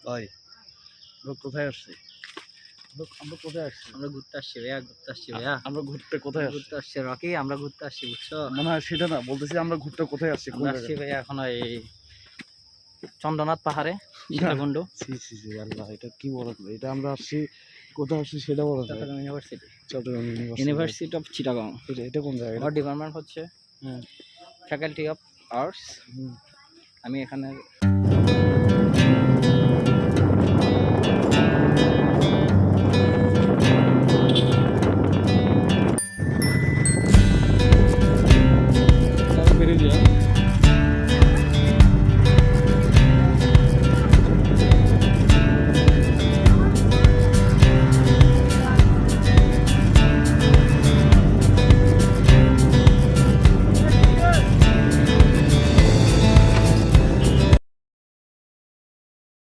হয়। আমরা কোথায় আসছি? আমরা কোথায় আসছি? আমরা ঘুরতে আসছি ভাইয়া, আমরা ঘুরতে কোথায় আসছি? ঘুরতে আসছি রকি, আমরা ঘুরতে আসছি বুঝছো। মনে হয় সেটা না, বলতেছি আমরা ঘুরতে কোথায় আসছি, কোন আমরা আসছি জায়গায়? ভাইয়া এখন এই চন্দ্রনাথ পাহাড়ে, সীতাকুণ্ড, ছি ছি ছি, আল্লাহ, এটা কি বলো? এটা আমরা আসছি কোথায় আসছি সেটা বলো। Chattogram university, Chattogram university of Chittagong. এটা কোন জায়গা? আমার ডিপার্টমেন্ট হচ্ছে হ্যাঁ। Faculty of arts. হুম। আমি এখানে